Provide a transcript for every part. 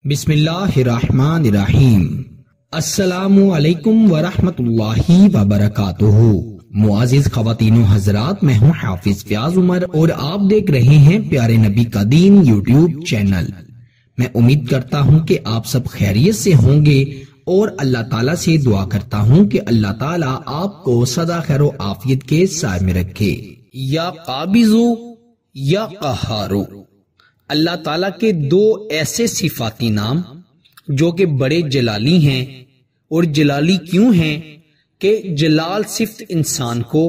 بسم اللہ الرحمن الرحیم۔ السلام علیکم ورحمۃ اللہ وبرکاتہ۔ معزز خواتین و حضرات، میں ہوں حافظ فیاض عمر اور آپ دیکھ رہے ہیں پیارے نبی کا دین یوٹیوب چینل۔ میں امید کرتا ہوں کہ آپ سب خیریت سے ہوں گے اور اللہ تعالیٰ سے دعا کرتا ہوں کہ اللہ تعالیٰ آپ کو سدا خیر و عافیت کے سائے میں رکھے۔ یا قابضو یا قہارو، اللہ تعالیٰ کے دو ایسے صفاتی نام جو کہ بڑے جلالی ہیں، اور جلالی کیوں ہیں کہ جلال صفت انسان کو،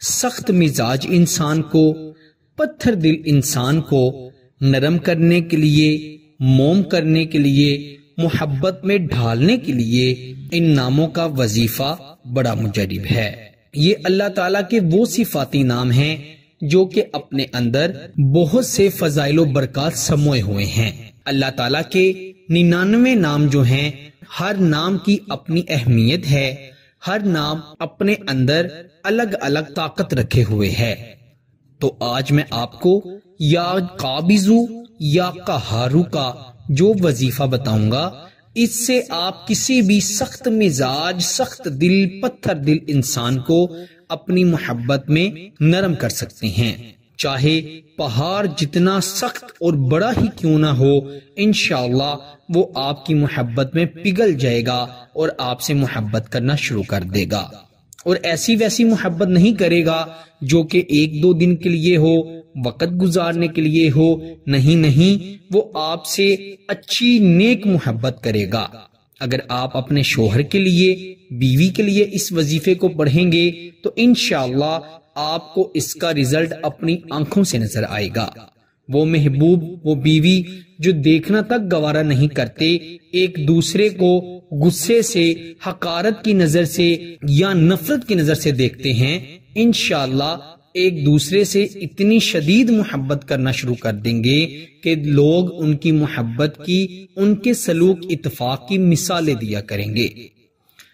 سخت مزاج انسان کو، پتھر دل انسان کو نرم کرنے کے لیے، موم کرنے کے لیے، محبت میں ڈھالنے کے لیے ان ناموں کا وظیفہ بڑا مجرب ہے۔ یہ اللہ تعالیٰ کے وہ صفاتی نام ہیں جو کہ اپنے اندر بہت سے فضائل و برکات سموئے ہوئے ہیں۔ اللہ تعالیٰ کے 99 نام جو ہیں، ہر نام کی اپنی اہمیت ہے، ہر نام اپنے اندر الگ الگ طاقت رکھے ہوئے ہے۔ تو آج میں آپ کو یا قابضو یا قہارو کا جو وظیفہ بتاؤں گا، اس سے آپ کسی بھی سخت مزاج، سخت دل، پتھر دل انسان کو اپنی محبت میں نرم کر سکتے ہیں۔ چاہے پہاڑ جتنا سخت اور بڑا ہی کیوں نہ ہو، انشاءاللہ وہ آپ کی محبت میں پگھل جائے گا اور آپ سے محبت کرنا شروع کر دے گا، اور ایسی ویسی محبت نہیں کرے گا جو کہ ایک دو دن کے لیے ہو، وقت گزارنے کے لیے ہو، نہیں، وہ آپ سے اچھی نیک محبت کرے گا۔ اگر آپ اپنے شوہر کے لیے، بیوی کے لیے اس وظیفے کو پڑھیں گے تو انشاءاللہ آپ کو اس کا رزلٹ اپنی آنکھوں سے نظر آئے گا۔ وہ محبوب، وہ بیوی جو دیکھنا تک گوارا نہیں کرتے، ایک دوسرے کو غصے سے، حقارت کی نظر سے یا نفرت کی نظر سے دیکھتے ہیں، انشاءاللہ ایک دوسرے سے اتنی شدید محبت کرنا شروع کر دیں گے کہ لوگ ان کی محبت کی، ان کے سلوک اتفاق کی مثالیں دیا کریں گے۔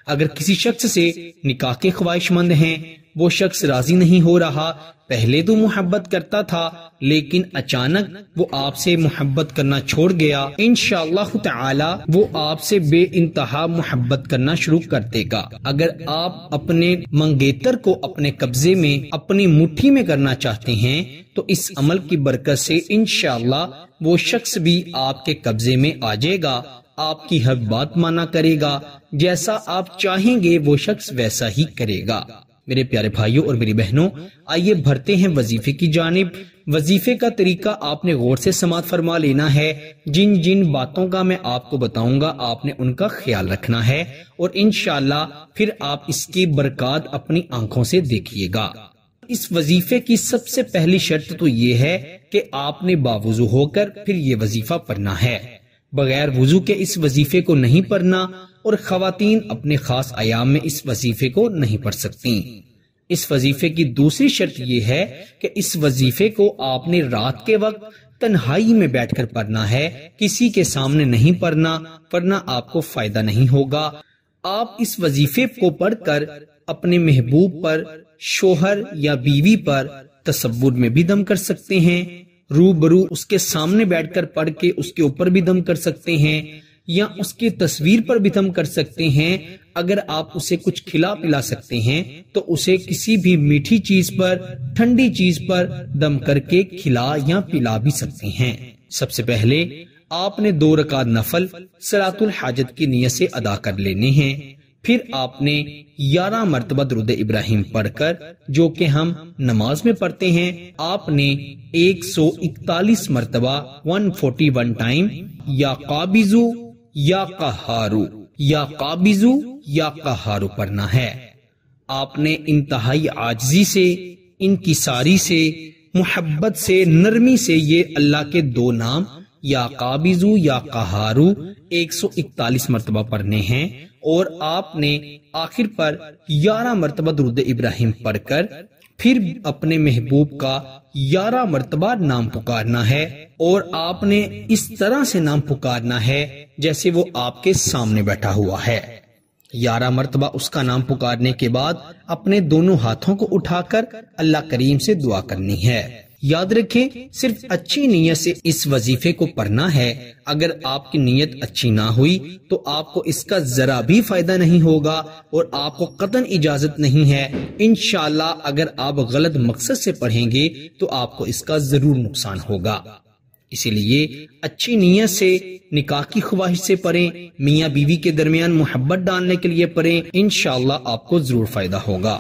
اگر کسی شخص سے نکاح کے خواہش مند ہیں، وہ شخص راضی نہیں ہو رہا، پہلے تو محبت کرتا تھا لیکن اچانک وہ آپ سے محبت کرنا چھوڑ گیا، انشاءاللہ تعالی وہ آپ سے بے انتہا محبت کرنا شروع کر دے گا۔ اگر آپ اپنے منگیتر کو اپنے قبضے میں، اپنی مٹھی میں کرنا چاہتے ہیں تو اس عمل کی برکت سے انشاءاللہ وہ شخص بھی آپ کے قبضے میں آ جائے گا، آپ کی ہر بات مانا کرے گا، جیسا آپ چاہیں گے وہ شخص ویسا ہی کرے گا۔ میرے پیارے بھائیوں اور میری بہنوں، آئیے بڑھتے ہیں وظیفے کی جانب۔ وظیفے کا طریقہ آپ نے غور سے سماعت فرما لینا ہے۔ جن جن باتوں کا میں آپ کو بتاؤں گا، آپ نے ان کا خیال رکھنا ہے، اور انشاءاللہ پھر آپ اس کی برکات اپنی آنکھوں سے دیکھیے گا۔ اس وظیفے کی سب سے پہلی شرط تو یہ ہے کہ آپ نے باوضو ہو کر پھر یہ وظیفہ پڑھنا ہے۔ بغیر وضو کے اس وظیفے کو نہیں پڑھنا، اور خواتین اپنے خاص ایام میں اس وظیفے کو نہیں پڑھ سکتی۔ اس وظیفے کی دوسری شرط یہ ہے کہ اس وظیفے کو آپ نے رات کے وقت تنہائی میں بیٹھ کر پڑھنا ہے، کسی کے سامنے نہیں پڑھنا، ورنہ آپ کو فائدہ نہیں ہوگا۔ آپ اس وظیفے کو پڑھ کر اپنے محبوب پر، شوہر یا بیوی پر تصور میں بھی دم کر سکتے ہیں، روبرو اس کے سامنے بیٹھ کر پڑھ کے اس کے اوپر بھی دم کر سکتے ہیں، یا اس کی تصویر پر بھی دم کر سکتے ہیں۔ اگر آپ اسے کچھ کھلا پلا سکتے ہیں تو اسے کسی بھی میٹھی چیز پر، ٹھنڈی چیز پر دم کر کے کھلا یا پلا بھی سکتے ہیں۔ سب سے پہلے آپ نے 2 رکعت نفل صلاۃ الحاجت کی نیت سے ادا کر لینے ہیں۔ پھر آپ نے 11 مرتبہ درود ابراہیم پڑھ کر، جو کہ ہم نماز میں پڑھتے ہیں، آپ نے 141 مرتبہ 141 ٹائم یا قابضو یا قہارو، یا قابضو یا قہارو پڑھنا ہے۔ آپ نے انتہائی عاجزی سے، انکساری سے، محبت سے، نرمی سے یہ اللہ کے 2 نام یا قابضو یا قہارو 141 مرتبہ پڑھنے ہیں، اور آپ نے آخر پر 11 مرتبہ درود ابراہیم پڑھ کر پھر اپنے محبوب کا 11 مرتبہ نام پکارنا ہے، اور آپ نے اس طرح سے نام پکارنا ہے جیسے وہ آپ کے سامنے بیٹھا ہوا ہے۔ 11 مرتبہ اس کا نام پکارنے کے بعد اپنے دونوں ہاتھوں کو اٹھا کر اللہ کریم سے دعا کرنی ہے۔ یاد رکھیں صرف اچھی نیت سے اس وظیفے کو پڑھنا ہے، اگر آپ کی نیت اچھی نہ ہوئی تو آپ کو اس کا ذرا بھی فائدہ نہیں ہوگا اور آپ کو قطعاً اجازت نہیں ہے۔ انشاءاللہ اگر آپ غلط مقصد سے پڑھیں گے تو آپ کو اس کا ضرور نقصان ہوگا۔ اسی لیے اچھی نیت سے، نکاح کی خواہش سے پڑھیں، میاں بیوی کے درمیان محبت ڈالنے کے لیے پڑھیں، انشاءاللہ آپ کو ضرور فائدہ ہوگا۔